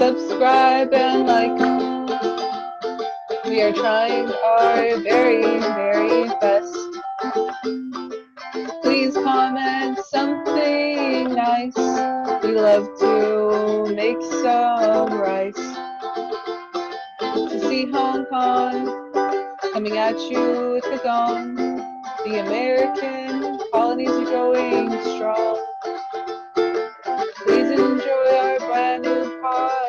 subscribe and like. We are trying our very, very best. Please comment something nice. We love to make some rice. To see Hong Kong coming at you with the gong. The American colonies are going strong. Please enjoy our brand new podcast.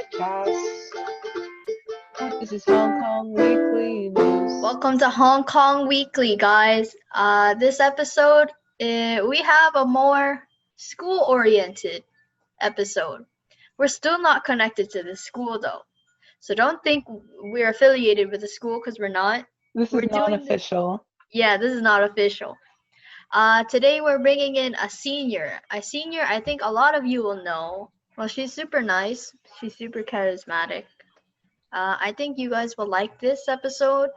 This is Hong Kong Weekly News. Welcome to Hong Kong Weekly, guys. This episode, we have a more school-oriented episode. We're still not connected to the school, though. So don't think we're affiliated with the school, because we're not. This is non-official. Yeah, this is not official. Today we're bringing in a senior. A senior I think a lot of you will know. Well, she's super nice. She's super charismatic. I think you guys will like this episode.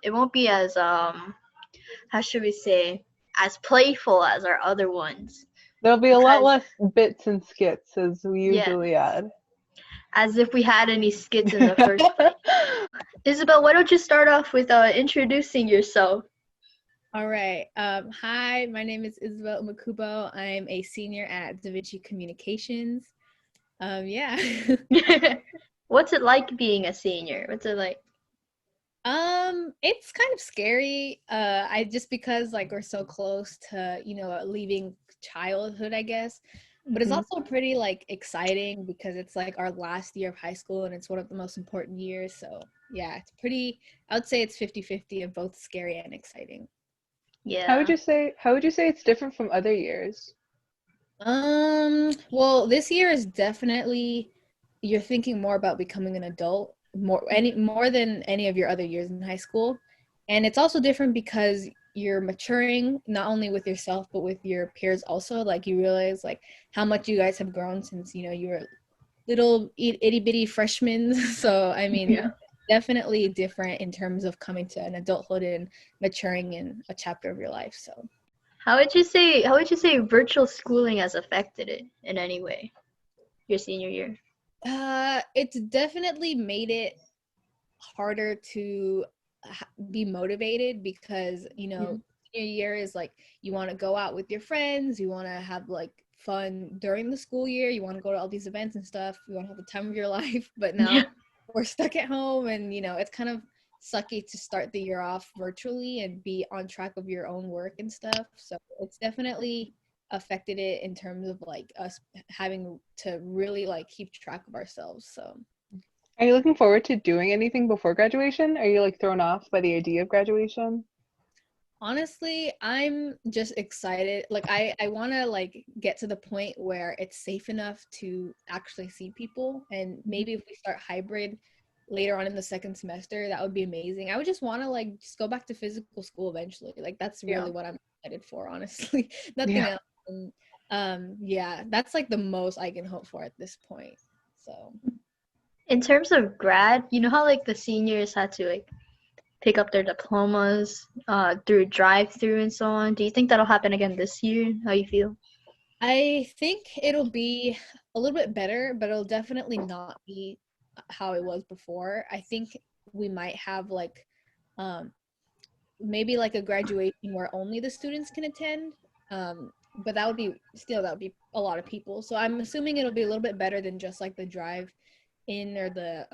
It won't be as how should we say, as playful as our other ones. There'll be a lot less bits and skits as we usually add. As if we had any skits in the first place. Isabel, why don't you start off with introducing yourself? All right. Hi, my name is Isabel Makubo. I'm a senior at Da Vinci Communications. Yeah. What's it like being a senior? What's it like? It's kind of scary. I just because like we're so close to, leaving childhood, I guess. But it's also pretty like exciting because it's like our last year of high school and it's one of the most important years. So yeah, it's pretty, I would say it's 50-50 of both scary and exciting. Yeah. How would you say it's different from other years? Well, this year is definitely, you're thinking more about becoming an adult more than any of your other years in high school. And it's also different because you're maturing not only with yourself but with your peers also. Like you realize like how much you guys have grown since you were little itty bitty freshmen. So I mean, definitely different in terms of coming to an adulthood and maturing in a chapter of your life. So how would you say virtual schooling has affected it in any way, your senior year? It's definitely made it harder to be motivated because senior year is like you want to go out with your friends, you want to have like fun during the school year, you want to go to all these events and stuff, you want to have the time of your life. But now we're stuck at home and it's kind of sucky to start the year off virtually and be on track of your own work and stuff. So it's definitely affected it in terms of like us having to really like keep track of ourselves. So are you looking forward to doing anything before graduation? Are you like thrown off by the idea of graduation? Honestly, I'm just excited. Like I want to like get to the point where it's safe enough to actually see people, and maybe if we start hybrid later on in the second semester, that would be amazing. I would just want to like just go back to physical school eventually. Like that's really what I'm excited for, honestly. Nothing else. And, that's like the most I can hope for at this point. So in terms of grad, you know how like the seniors had to like pick up their diplomas through drive-through and so on. Do you think that'll happen again this year? How you feel? I think it'll be a little bit better, but it'll definitely not be how it was before. I think we might have like maybe like a graduation where only the students can attend. But that would be a lot of people. So I'm assuming it'll be a little bit better than just like the drive-in or the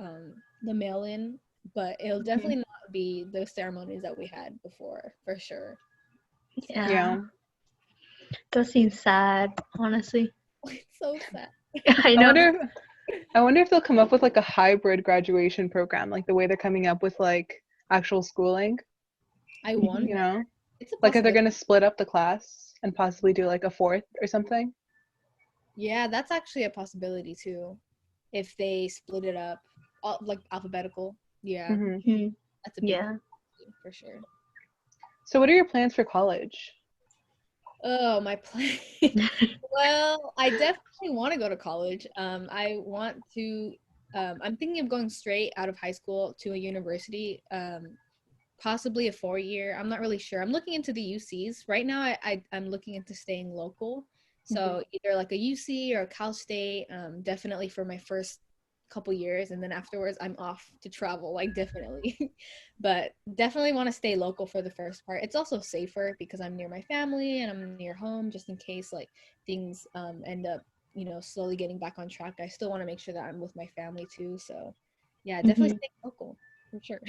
mail-in, but it'll definitely not be the ceremonies that we had before, for sure. Yeah. That seems sad, honestly. It's so sad. I know. I wonder if they'll come up with like a hybrid graduation program, like the way they're coming up with like actual schooling. I wonder. Like if they're gonna split up the class and possibly do like a fourth or something. Yeah, that's actually a possibility too. If they split it up, like alphabetical. Yeah. That's a big for sure. So what are your plans for college? Oh, my plan. Well, I definitely want to go to college. I want to, I'm thinking of going straight out of high school to a university, possibly a 4-year. I'm not really sure. I'm looking into the UCs. Right now, I'm looking into staying local. So either like a UC or a Cal State, definitely for my first couple years, and then afterwards I'm off to travel, like definitely. But definitely want to stay local for the first part. It's also safer because I'm near my family and I'm near home, just in case like things end up, you know, slowly getting back on track. I still want to make sure that I'm with my family too. So yeah, definitely stay local for sure.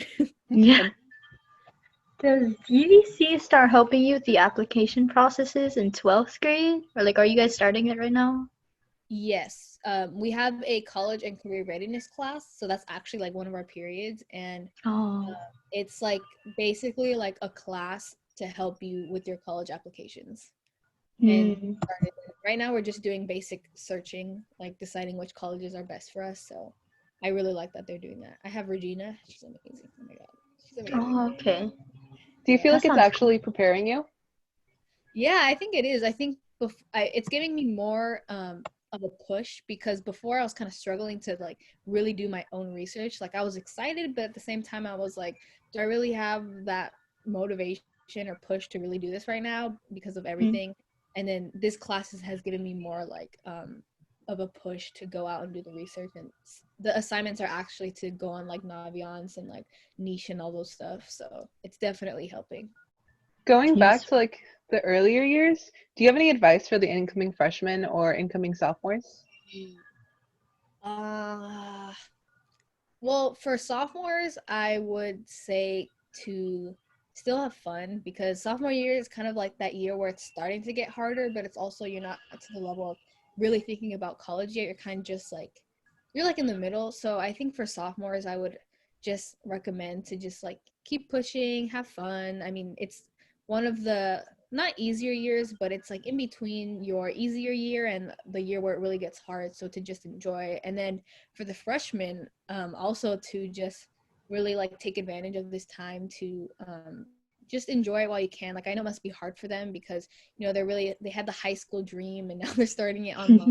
Yeah. Does UVC start helping you with the application processes in 12th grade? Or like, are you guys starting it right now? Yes, we have a college and career readiness class, so that's actually like one of our periods, and Oh. it's like basically like a class to help you with your college applications. And Hmm. right now we're just doing basic searching, like deciding which colleges are best for us. So I really like that they're doing that. I have Regina. She's amazing. Oh my God. She's amazing. Oh, okay. Do you feel Yeah. That like it's sounds cool. actually preparing you? Yeah, I think it is. I think it's giving me more of a push because before I was kind of struggling to like really do my own research. Like I was excited, but at the same time I was like, do I really have that motivation or push to really do this right now because of Mm. everything? And then this classes has given me more like of a push to go out and do the research, and the assignments are actually to go on like Naviance and like niche and all those stuff. So it's definitely helping. Going back Teams. to like the earlier years, do you have any advice for the incoming freshmen or incoming sophomores? Uh, well, for sophomores, I would say to still have fun because sophomore year is kind of like that year where it's starting to get harder, but it's also you're not to the level of really thinking about college yet. You're kind of just like you're like in the middle. So I think for sophomores, I would just recommend to just like keep pushing, have fun. I mean, it's one of the not easier years, but it's like in between your easier year and the year where it really gets hard. So to just enjoy. And then for the freshmen, also to just really like take advantage of this time to just enjoy it while you can. Like I know it must be hard for them because you know they had the high school dream and now they're starting it online.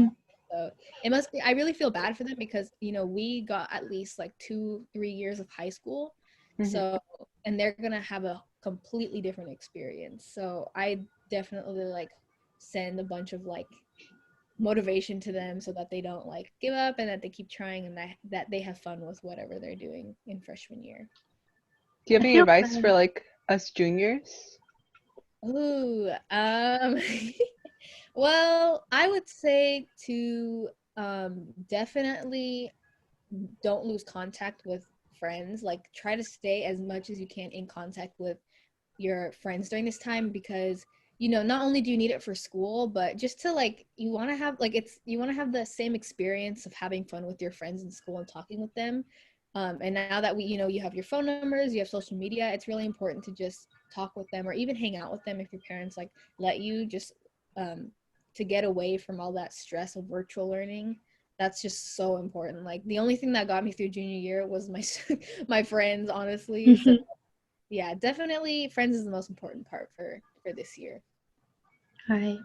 So it must be, I really feel bad for them because, you know, we got at least like 2-3 years of high school. Hmm. So, and they're going to have a completely different experience. So I definitely like send a bunch of like motivation to them so that they don't like give up and that they keep trying and that they have fun with whatever they're doing in freshman year. Do you have I any feel advice for bad. like us juniors? Ooh, well, I would say to definitely don't lose contact with friends. Like try to stay as much as you can in contact with your friends during this time because you know not only do you need it for school but just to like you want to have like it's you want to have the same experience of having fun with your friends in school and talking with them. And now that we you know you have your phone numbers, you have social media, it's really important to just talk with them or even hang out with them if your parents like let you just um, to get away from all that stress of virtual learning. That's just so important. Like the only thing that got me through junior year was my my friends, honestly. So yeah, definitely friends is the most important part for this year. Right.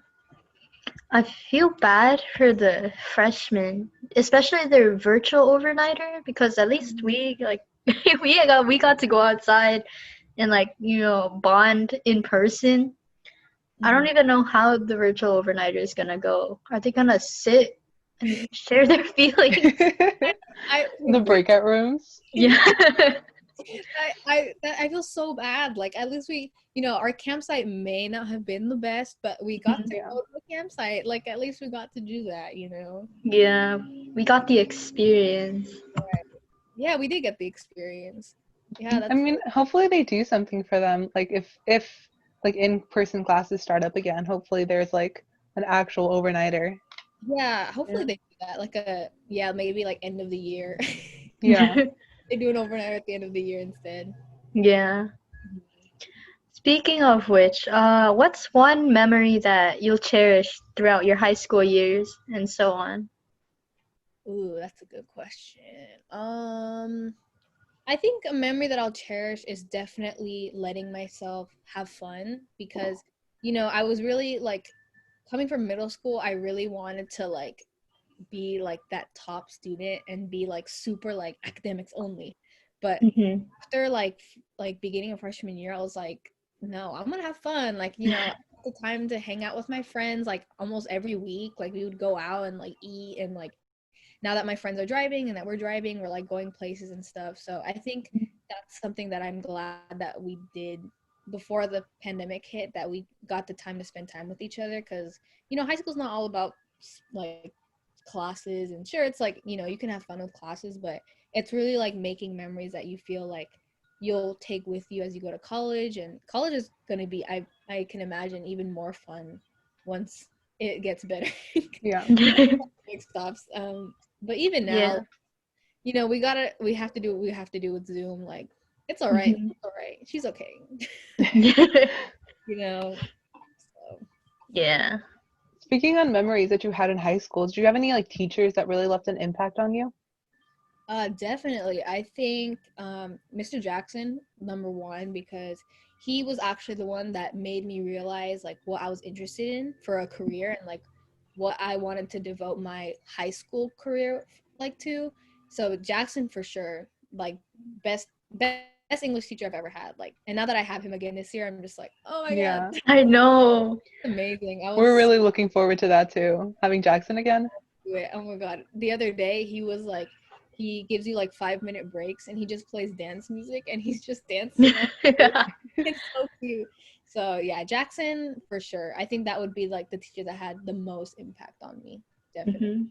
I feel bad for the freshmen, especially their virtual overnighter, because at least we like we got to go outside and like bond in person. I don't Mhm. even know how the virtual overnighter is gonna go. Are they gonna sit and share their feelings? I The breakout rooms. Yeah. I feel so bad. Like at least we, you know, our campsite may not have been the best, but we got to Yeah. go to a campsite. Like at least we got to do that, you know. Yeah, we got the experience. Yeah, we did get the experience. Yeah, I that's mean, hopefully they do something for them. Like if like in-person classes start up again, hopefully there's like an actual overnighter. yeah. Hopefully Yeah. they do that. Like a yeah, maybe like end of the year. Yeah. They do an overnight at the end of the year instead. Yeah. Speaking of which, what's one memory that you'll cherish throughout your high school years and so on? Ooh, that's a good question. I think a memory that I'll cherish is definitely letting myself have fun because, you know, I was really like coming from middle school, I really wanted to like be like that top student and be like super like academics only. But Hmm. after like beginning of freshman year, I was like, no, I'm gonna have fun. Like, you know, the time to hang out with my friends like almost every week. Like we would go out and like eat and like now that my friends are driving and that we're driving, we're like going places and stuff. So I think that's something that I'm glad that we did before the pandemic hit, that we got the time to spend time with each other, because high school's not all about like classes, and sure, it's like you can have fun with classes, but it's really like making memories that you feel like you'll take with you as you go to college. And college is going to be, I can imagine, even more fun once it gets better. Yeah. It stops. But even Yeah. now, we have to do what we have to do with Zoom. Like, it's all right. Mhm. It's all right. She's okay. So. Yeah. Speaking on memories that you had in high school, did you have any like teachers that really left an impact on you? Definitely. I think Mr. Jackson, number one, because he was actually the one that made me realize like what I was interested in for a career, and like what I wanted to devote my high school career like to. So Jackson for sure, like best English teacher I've ever had. Like, and now that I have him again this year, I'm just like, oh my god, Yeah. I know. amazing. I We're was really looking forward to that too, having Jackson again. it. Oh my god. The other day he was like, he gives you like 5-minute breaks and he just plays dance music and he's just dancing. It's so cute. So yeah, Jackson for sure. I think that would be like the teacher that had the most impact on me. Definitely. Mhm.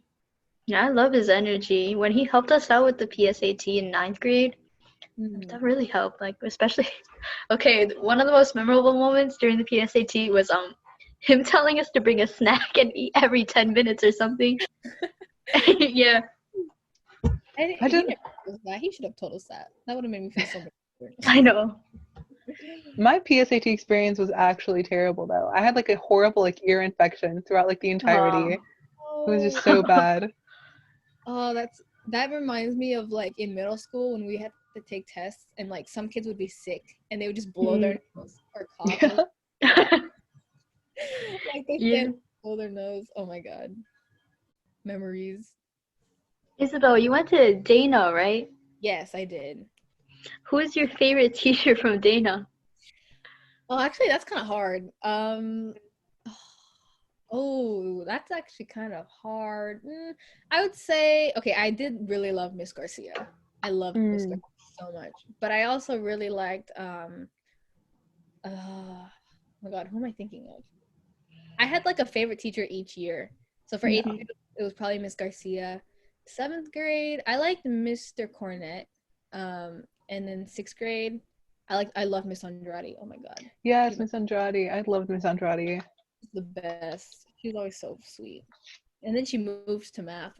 Yeah, I love his energy. When he helped us out with the PSAT in ninth grade, Mhm. that really helped. Like, especially, okay, one of the most memorable moments during the PSAT was him telling us to bring a snack and eat every 10 minutes or something. Yeah, I He did never told us that. He should have told us that. That would have made me feel so much better. I know. My PSAT experience was actually terrible though. I had like a horrible like ear infection throughout like the entirety. Oh. It was just Oh, so bad. oh, that reminds me of like in middle school when we had to take tests and like some kids would be sick and they would just blow their nose or cough. Yeah. Like they Yeah. stand blow their nose. Oh my god. Memories. Isabel, you went to Dana, right? Yes, I did. Who is your favorite teacher from Dana? Oh, actually, that's kind of hard. Oh, that's actually kind of hard. I would say, okay, I did really love Miss Garcia. I loved Miss Mm. Garcia so much, but I also really liked oh my God, who am I thinking of? I had like a favorite teacher each year. So for eighth Yeah. grade, it was probably Miss Garcia. Seventh grade, I liked Mr. Cornett. And then sixth grade, I love Miss Andrade. Oh my God, Yes, she's Miss Andrade. I loved Miss Andrade. the best. She was always so sweet. And then she moved to math.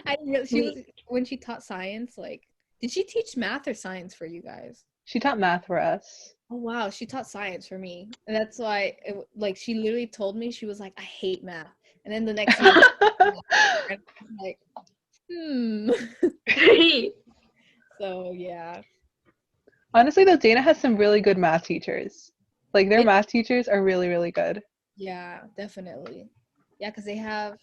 I didn't really, she was We when she taught science. Like, did she teach math or science for you guys? She taught math for us. Oh wow, she taught science for me. And that's why, like, she literally told me, she was like, I hate math. And then the next year, and I was like, hmm. So yeah, Honestly though, Dana has some really good math teachers. Like their it, math teachers are really, really good. yeah, definitely. Yeah, because they had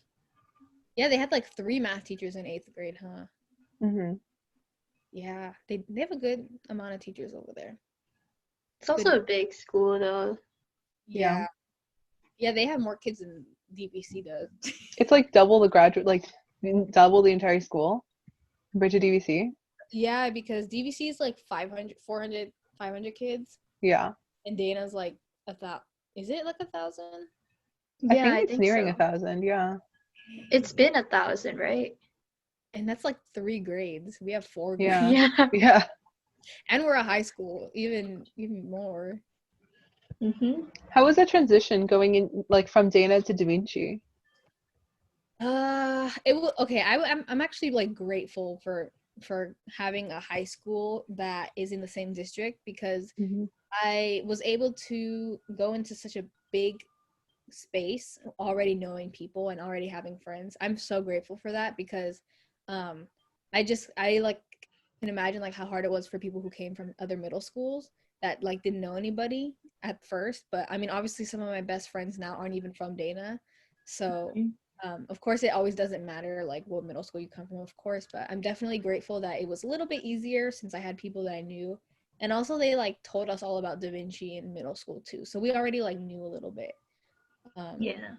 like 3 math teachers in eighth grade, huh? Hmm. Yeah, they have a good amount of teachers over there. it's also Good. a big school though. Yeah. Yeah. Yeah, they have more kids than DVC does. It's like double the graduate, like double the entire school compared to DVC. Yeah, because DVC is like 500, 400, 500 kids, Yeah. and Dana's like a thou. Is it like 1,000? I Yeah, think I it's think nearing so. 1,000. Yeah. It's been 1,000, right? And that's like 3 grades. We have 4 grades, Yeah. Yeah. Yeah. and we're a high school, even more. Mhm. How was that transition going in like from Dana to Da Vinci? It will okay. I'm actually like grateful for having a high school that is in the same district, because Hmm. I was able to go into such a big space already knowing people and already having friends. I'm so grateful for that, because um I like can imagine like how hard it was for people who came from other middle schools that like didn't know anybody at first. But I mean, obviously some of my best friends now aren't even from Dana. So of course it always doesn't matter like what middle school you come from, of course, but I'm definitely grateful that it was a little bit easier since I had people that I knew. And also they like told us all about Da Vinci in middle school too. So we already like knew a little bit. Um, Yeah.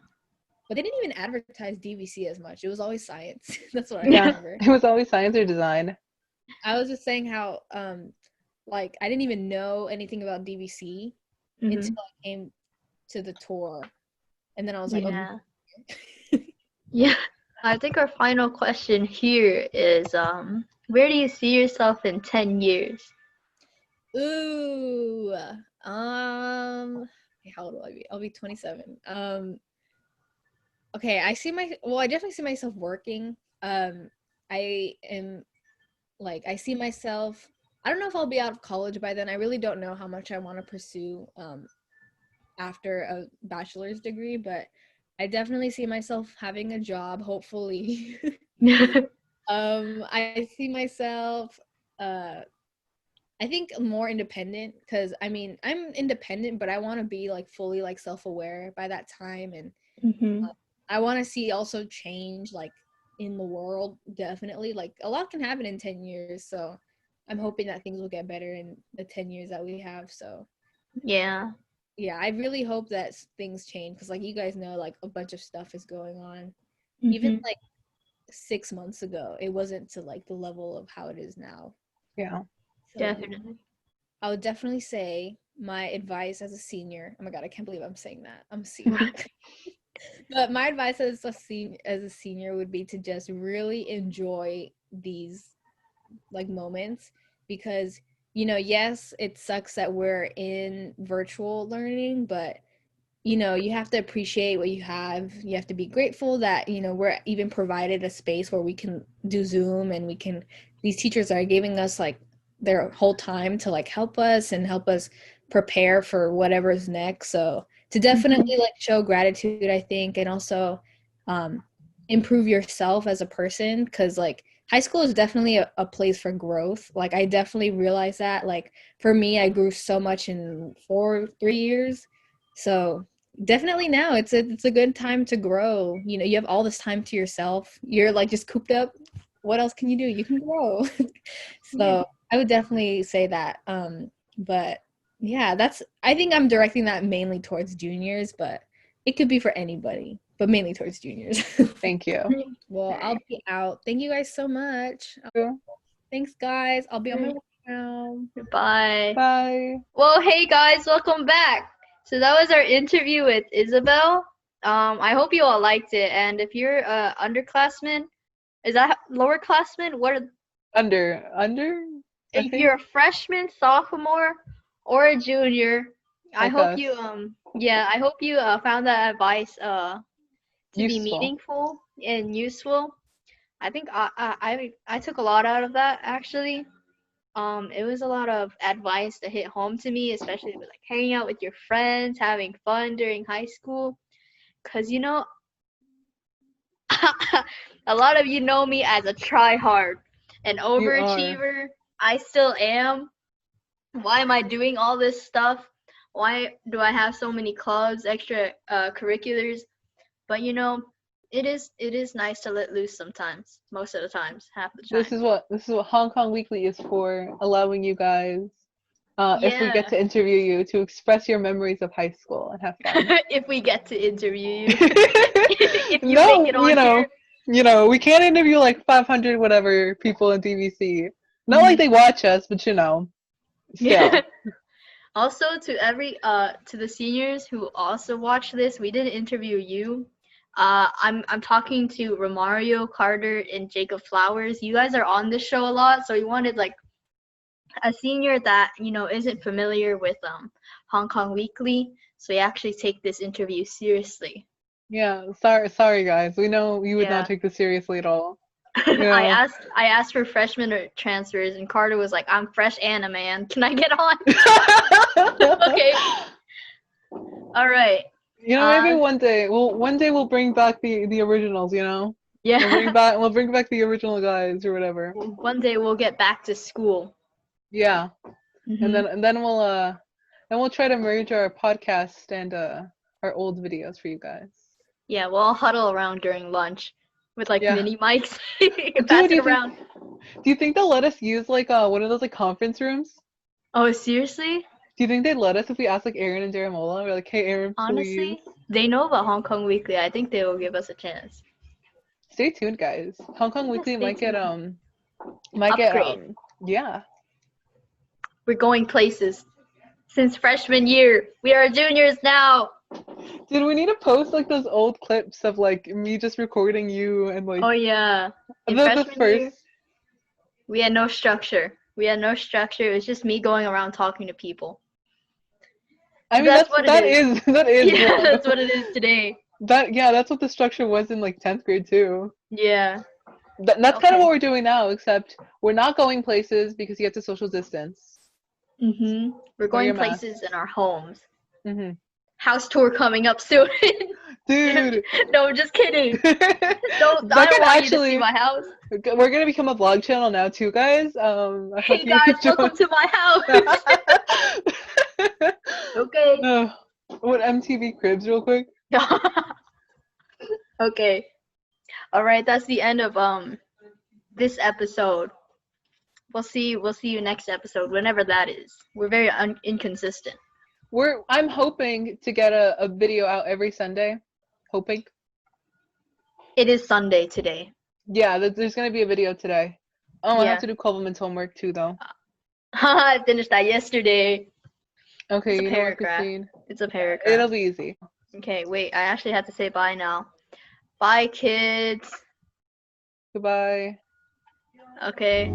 but they didn't even advertise DVC as much. It was always science. That's what I Yeah, remember. it was always science or design. I was just saying how like I didn't even know anything about DVC until I came to the tour, and then I was like, Yeah. okay. Yeah. I think our final question here is where do you see yourself in 10 years? Ooh, how old will I be? I'll be 27. Okay, I definitely see myself working. I am like, I see myself, I don't know if I'll be out of college by then. I really don't know how much I want to pursue after a bachelor's degree, but I definitely see myself having a job, hopefully. I see myself I think more independent, because I mean, I'm independent, but I want to be like fully like self-aware by that time, and I want to see also change like in the world. Definitely, like a lot can happen in 10 years, so I'm hoping that things will get better in the 10 years that we have. So Yeah. yeah, I really hope that things change, because like you guys know, like a bunch of stuff is going on. Even like 6 months ago, it wasn't to like the level of how it is now. Yeah. So Definitely. I would definitely say my advice as a senior. Oh my god, I can't believe I'm saying that. I'm a senior. But my advice as a senior would be to just really enjoy these like moments, because yes, it sucks that we're in virtual learning, but you have to appreciate what you have. You have to be grateful that we're even provided a space where we can do Zoom, and these teachers are giving us like their whole time to like help us and help us prepare for whatever's next. So to definitely like show gratitude, I think, and also improve yourself as a person, because like high school is definitely a place for growth. Like I definitely realized that, like for me, I grew so much in 3 years. So definitely now it's a good time to grow. You have all this time to yourself. You're like just cooped up. What else can you do? You can grow. So I would definitely say that. But yeah, I think I'm directing that mainly towards juniors, but it could be for anybody, but mainly towards juniors. Thank you. Well, I'll be out. Thank you guys so much. Thanks, guys. I'll be on my way now. Bye. Bye. Well, hey guys, welcome back. So that was our interview with Isabel. I hope you all liked it. And if you're underclassmen, is that lowerclassmen? What are Under, I if think, you're a freshman, sophomore, or a junior? I like hope us. you I hope you found that advice to be Useful. meaningful and useful. I think I took a lot out of that actually. It was a lot of advice that hit home to me, especially with like hanging out with your friends, having fun during high school. Cause a lot of you know me as a try-hard, an You are. overachiever. I still am. Why am I doing all this stuff? Why do I have so many clubs, extra curriculars? But it is nice to let loose sometimes. Most of the times, half the This time. is what Hong Kong Weekly is for, allowing you guys, if we get Yeah. to interview you, to express your memories of high school and have fun. If we get to interview you, if you make No, it on here. we can't interview like 500 whatever people in DVC. Not like they watch us, but still. Also, to the seniors who also watch this, we didn't interview you. I'm talking to Romario, Carter, and Jacob Flowers. You guys are on this show a lot, so we wanted like a senior that isn't familiar with Hong Kong Weekly, so we actually take this interview seriously. Yeah, sorry guys. We know you would not Yeah. take this seriously at all. I asked for freshmen or transfers, and Carter was like, "I'm fresh and a man. Can I get on?" Okay. All right. Maybe one day we'll bring back the originals, We'll Yeah. bring back the original guys or whatever. One day we'll get back to school. Yeah. And Mhm. then we'll try to merge our podcast and our old videos for you guys. Yeah, we'll all huddle around during lunch with like Yeah. mini mics, Dude, pass it around. do you think they'll let us use like one of those like conference rooms? Oh, seriously? Do you think they'd let us if we asked like Aaron and Daramola? We're like, hey Aaron, Honestly, please. they know about Hong Kong Weekly, I think they will give us a chance. Stay tuned, guys. Hong Kong Weekly stay might get tuned. Upgrade. Yeah. We're going places. Since freshman year, we are juniors now. Dude, we need to post like those old clips of like me just recording you and like Oh yeah. In the freshman first. year, we had no structure. It was just me going around talking to people. I mean, That's what it is. that is Yeah, that's what it is today. That's what the structure was in like 10th grade too. Yeah. That's kind of Okay. what we're doing now, except we're not going places because you have to social distance. We're Wear going your places in our homes. mask. House tour coming up soon. Dude. No, I'm just kidding. I don't want you to see my house. We're gonna become a vlog channel now too, guys. I hope Hey you guys, join. welcome to my house. Okay. What MTV Cribs real quick? Okay. All right, that's the end of this episode. We'll see you next episode, whenever that is. We're very inconsistent. I'm hoping to get a video out every Sunday. Hoping. It is Sunday today. Yeah, there's gonna be a video today. Oh, I Yeah. have to do Coleman's homework too, though. I finished that yesterday. Okay, It's a you know what, paragraph. Christine? It's a paragraph. It'll be easy. Okay, wait. I actually have to say bye now. Bye, kids. Goodbye. Okay.